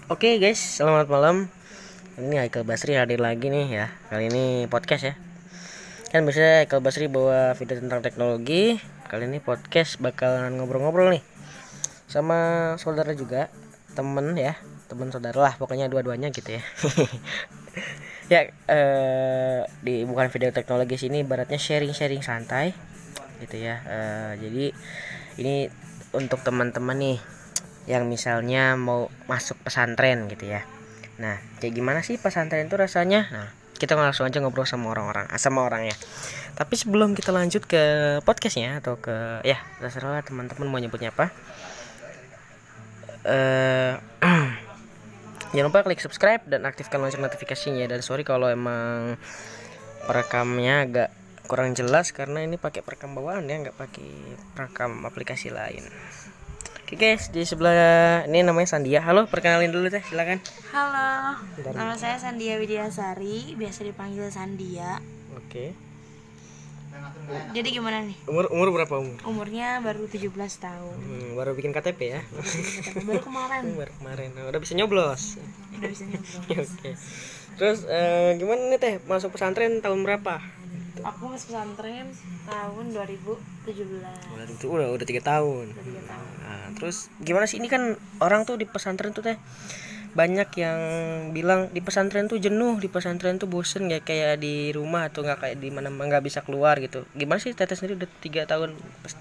Oke guys, selamat malam. Ini Haikal Basri hadir lagi nih ya. Kali ini podcast ya. Kan biasanya Haikal Basri bawa video tentang teknologi. Kali ini podcast bakalan ngobrol-ngobrol nih sama saudara juga, temen ya, temen saudara lah, pokoknya dua-duanya gitu ya. Ya, di bukan video teknologi sini, ibaratnya sharing-sharing santai gitu ya. Jadi ini untuk teman-teman nih yang misalnya mau masuk pesantren gitu ya. Nah, kayak gimana sih pesantren itu rasanya? Nah, kita langsung aja ngobrol sama sama orangnya. Tapi sebelum kita lanjut ke podcastnya atau ke ya terserah teman-teman mau nyebutnya apa. Jangan lupa klik subscribe dan aktifkan lonceng notifikasinya. Dan sorry kalau emang perekamnya agak kurang jelas karena ini pakai perekam bawaan ya, nggak pakai perekam aplikasi lain. Oke guys, di sebelah ini namanya Sandia. Halo, perkenalin dulu teh, silakan. Halo, nama saya Sandia Widiasari, biasa dipanggil Sandia. Oke. Jadi gimana nih? Umur berapa umur? Umurnya baru 17 tahun. Baru bikin KTP ya? Baru kemarin. Baru kemarin. Nah, udah bisa nyoblos. Udah bisa nyoblos. Oke. Terus gimana nih teh masuk pesantren tahun berapa? Aku masuk pesantren tahun 2017. Itu udah 3 tahun. Nah, terus gimana sih ini kan orang tuh di pesantren tuh teh banyak yang bilang di pesantren tuh jenuh, di pesantren tuh bosen ya kayak di rumah atau nggak kayak di mana nggak bisa keluar gitu. Gimana sih teteh sendiri udah 3 tahun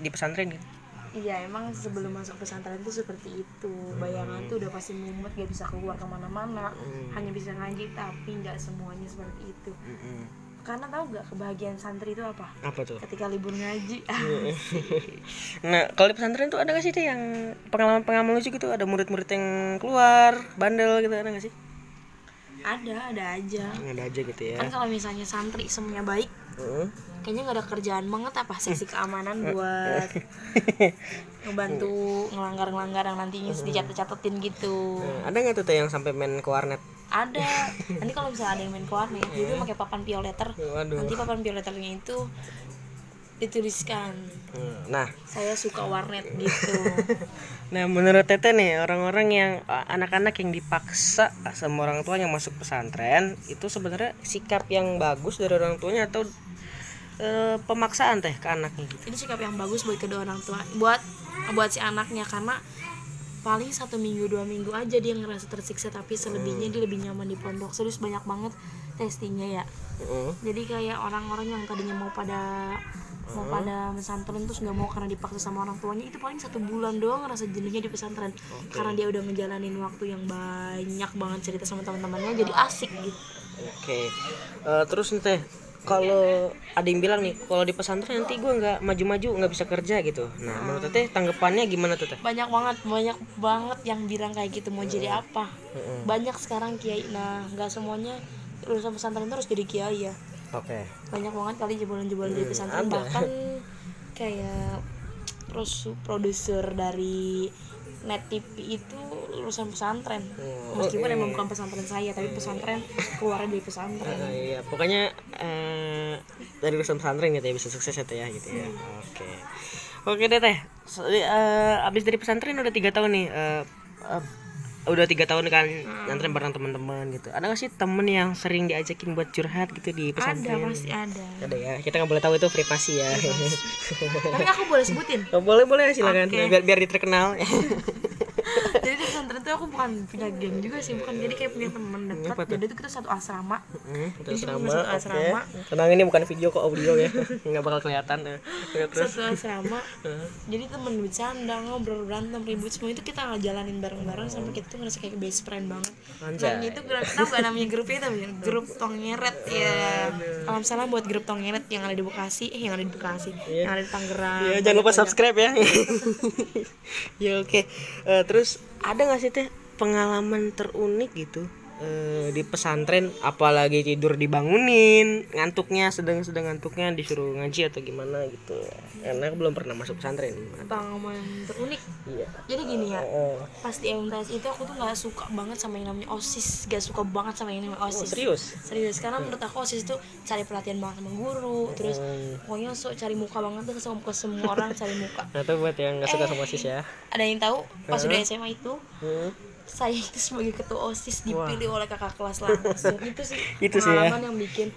di pesantren gitu? Iya, emang sebelum masuk pesantren tuh seperti itu. Bayangan tuh udah pasti mumet, gak bisa keluar kemana-mana, hanya bisa ngaji, tapi nggak semuanya seperti itu. Karena tahu gak kebahagiaan santri itu apa? Apa tuh? Ketika libur ngaji. Nah, kalau di pesantren tuh ada gak sih teh yang pengalaman lucu gitu? Ada murid-murid yang keluar bandel gitu, ada gak sih? Ada aja. Ada aja gitu ya. Kan kalau misalnya santri semuanya baik, kayaknya nggak ada kerjaan banget apa seksi keamanan buat ngebantu ngelanggar yang nantinya dicatat-catetin gitu. Ada nggak tuh teh yang sampai main ke warnet? Ada. Nanti kalau misalnya ada yang main ke warnet, dia tuh pakai papan pioleter. Waduh. Nanti papan pioleternya itu dituliskan, nah, saya suka warnet gitu. Nah, menurut teteh nih orang-orang yang anak-anak yang dipaksa sama orang tua yang masuk pesantren itu sebenarnya sikap yang bagus dari orang tuanya atau pemaksaan teh ke anaknya gitu? Ini sikap yang bagus buat kedua orang tua, buat si anaknya, karena paling 1 minggu 2 minggu aja dia ngerasa tersiksa, tapi selebihnya dia lebih nyaman di pondok. Serius banyak banget testingnya ya. Jadi kayak orang-orang yang tadinya mau pada pesantren terus nggak mau karena dipaksa sama orang tuanya, itu paling 1 bulan doang ngerasa jenuhnya di pesantren. Karena dia udah ngejalanin waktu yang banyak banget cerita sama teman-temannya, jadi asik gitu. Terus nih teh, kalau ada yang bilang nih kalau di pesantren nanti gue nggak maju-maju, nggak bisa kerja gitu. Nah, menurut teteh tanggapannya gimana tuh teh? Banyak banget yang bilang kayak gitu, mau jadi apa. Banyak sekarang kiai, nah nggak semuanya lulusan pesantren terus jadi kiai ya. Banyak banget kali jebolan-jebolan di pesantren, bahkan kayak produser dari Net TV itu lulusan pesantren. Meskipun emang bukan pesantren saya, tapi pesantren keluarnya dari pesantren. Iya, pokoknya dari lulusan pesantren gitu ya bisa sukses ya teh ya gitu ya. Oke deh teh. Abis dari pesantren udah 3 tahun nih. Udah 3 tahun kan nyantren bareng teman-teman gitu. Ada nggak sih temen yang sering diajakin buat curhat gitu di pesantren? Ada, pasti ada. Ada ya. Kita nggak boleh tahu itu privasi ya. Tapi aku boleh sebutin. Boleh silakan. Okay. Biar terkenal. Jadi di pesantren tuh aku bukan punya geng juga sih, bukan, jadi kayak punya teman dekat. Jadi itu kita satu asrama. Satu asrama. Tenang, ini bukan video kok, audio ya. Nggak bakal kelihatan. Satu asrama. Jadi temen bercanda, ngobrol, berantem, ribut, semua itu kita ngejalanin bareng-bareng sampai kita tuh ngerasa kayak best friend banget. Dan itu tahu gak namanya grupnya itu? Grup Tongeret ya. Salam buat grup Tongeret yang ada di Bekasi, yang ada di Tangerang. Ya, jangan lupa subscribe ya. Ya oke. Terus ada nggak sih teh pengalaman terunik gitu di pesantren, apalagi tidur dibangunin, ngantuknya sedang ngantuknya disuruh ngaji atau gimana gitu? Karena aku belum pernah masuk pesantren. Pengalaman terunik. Iya. Jadi gini ya, pas di MTS itu aku tuh nggak suka banget sama yang namanya OSIS, gak suka banget sama yang namanya OSIS. Serius, karena menurut aku OSIS itu cari pelatihan banget sama guru, terus pokoknya cari muka banget tuh sama semua orang cari muka. Nah, itu buat yang nggak suka sama OSIS ya. Ada yang tahu pas udah SMA itu saya itu sebagai ketua OSIS dipilih oleh kakak kelas langsung. Itu sih Itu sih ya. pengalaman yang bikin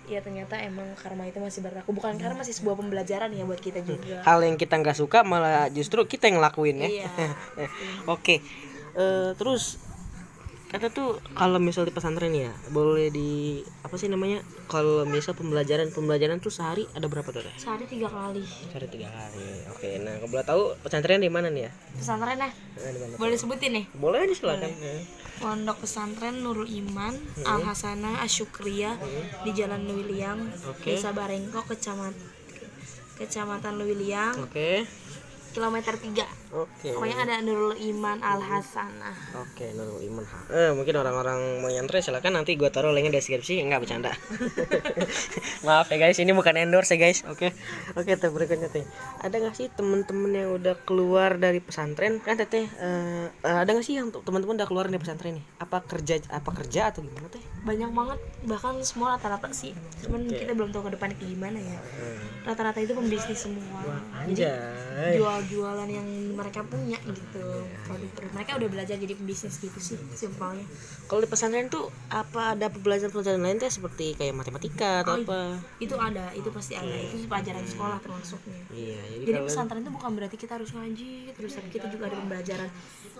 ya ternyata emang karma itu masih berlaku. Bukan karena masih sebuah pembelajaran ya buat kita juga. Hal yang kita nggak suka malah justru kita yang ngelakuin ya. Iya. Oke. Terus kata tuh kalau misal di pesantren ya boleh di apa sih namanya, kalau misal pembelajaran tuh sehari ada berapa tuh? Sehari 3 kali. Sehari 3 hari. Oke, nah kalau boleh tahu pesantren di mana nih ya? Pesantren ya. Di mana? Boleh sebutin nih. Boleh aja silakan. Pondok Pesantren Nurul Iman Al Hasanah Asyukriyah di Jalan Lewiliang, Oke. Desa Barengko, Kecamatan Lewiliang, Oke. kilometer 3. Oke. Pokoknya ada Nurul Iman Al Hasanah. Oke, Nurul Iman. Mungkin orang-orang mau nyantri silakan, nanti gua taruh linknya di deskripsi. Enggak, bercanda. Maaf ya guys, ini bukan endorse ya guys. Oke. Oke, teh berikutnya teh. Ada nggak sih teman-teman yang udah keluar dari pesantren? Kan teteh ada nggak sih yang teman-teman udah keluar dari pesantren nih? Apa kerja atau gimana teh? Banyak banget, bahkan semua rata-rata sih. Cuman kita belum tahu ke depannya kayak gimana ya. Rata-rata itu pembisnis semua. Jadi Anjay. jual-jualan yang mereka punya gitu. Produk mereka udah belajar jadi pembisnis gitu sih simpelnya. Kalau di pesantren tuh apa ada pelajaran lain teh seperti kayak matematika atau apa? Itu ada, itu pasti ada. Itu pelajaran sekolah termasuknya. Iya, Jadi pesantren itu bukan berarti kita harus ngaji terus, tapi kita juga ada pembelajaran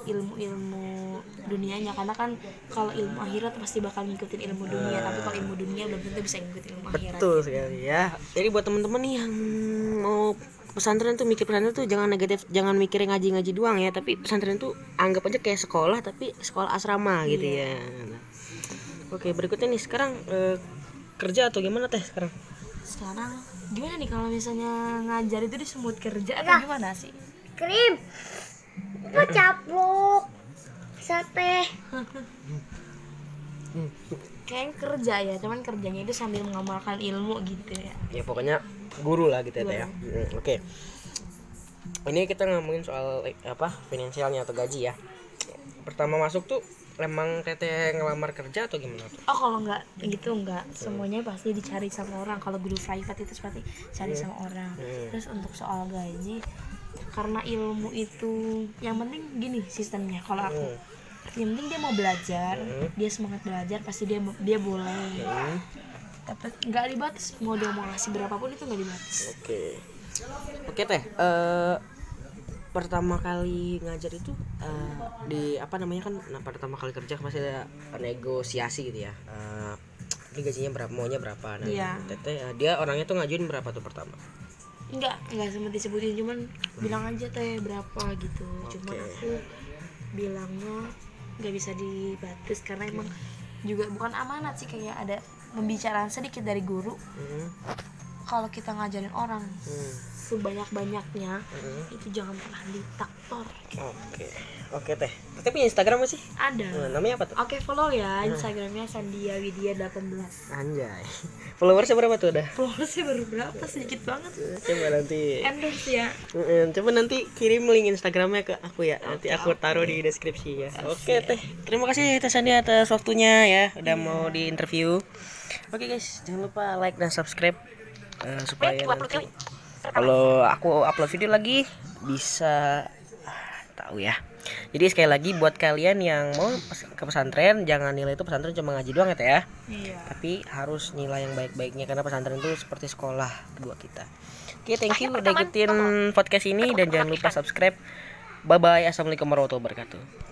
ilmu-ilmu dunianya, karena kan kalau ilmu akhirat pasti bakal ngikutin ilmu dunia, tapi kalau ilmu dunia belum tentu bisa ngikutin ilmu akhirat. betul sekali ya. Jadi buat teman-teman nih yang mau pesantren tuh mikir pesantren tuh jangan negatif, jangan mikirin ngaji-ngaji doang ya, tapi pesantren tuh anggap aja kayak sekolah, tapi sekolah asrama gitu ya. Nah. Oke, berikutnya nih sekarang kerja atau gimana teh sekarang? Sekarang gimana nih kalau misalnya ngajar itu disebut kerja atau gimana sih? Krim. Apa capluk? Sate. Kayaknya kerja ya, cuman kerjanya itu sambil mengamalkan ilmu gitu ya. Ya pokoknya guru lah gitu ya teh ya. Oke. Ini kita ngomongin soal apa, finansialnya atau gaji ya. Pertama masuk tuh emang teteh ngelamar kerja atau gimana tuh? Oh, kalau nggak gitu nggak, semuanya pasti dicari sama orang. Kalau guru private itu pasti cari sama orang. Terus untuk soal gaji, karena ilmu itu yang penting gini sistemnya. Kalau aku, yang penting dia mau belajar, dia semangat belajar, pasti dia boleh. Tapi nggak dibatas, mau dia mau ngasih berapapun itu nggak dibatas. Oke teh. Pertama kali ngajar itu di apa namanya kan, nah pertama kali kerja pasti ada negosiasi gitu ya. Ini gajinya berapa, maunya berapa. Nah, Iya. teteh dia orangnya tuh ngajuin berapa tuh pertama? Nggak sempat disebutin, cuman bilang aja teh berapa gitu. Cuman aku bilangnya nggak bisa dibatas karena emang juga bukan amanat sih, kayak ada pembicaraan sedikit dari guru. Kalau kita ngajarin orang sebanyak-banyaknya, itu jangan pernah ditaktor. Oke teh. Teteh punya Instagram gak sih? Ada. Namanya apa tuh? Oke, follow ya Instagramnya Sandia Widya 18. Anjay. Followersnya berapa tuh udah? Followersnya baru berapa, sedikit banget. Coba nanti. Endorse ya. Coba nanti kirim link Instagramnya ke aku ya. Nanti aku taruh di deskripsi ya. Oke teh. Terima kasih Teh Sandia atas waktunya ya, udah mau di interview. Oke guys, jangan lupa like dan subscribe supaya nanti kalau aku upload video lagi bisa tahu ya. Jadi sekali lagi buat kalian yang mau ke pesantren, jangan nilai itu pesantren cuma ngaji doang ya teh ya. Iya. Tapi harus nilai yang baik-baiknya, karena pesantren itu seperti sekolah buat kita. Oke, thank you udah ikutin podcast ini dan jangan lupa subscribe. Bye bye. Assalamualaikum warahmatullahi wabarakatuh.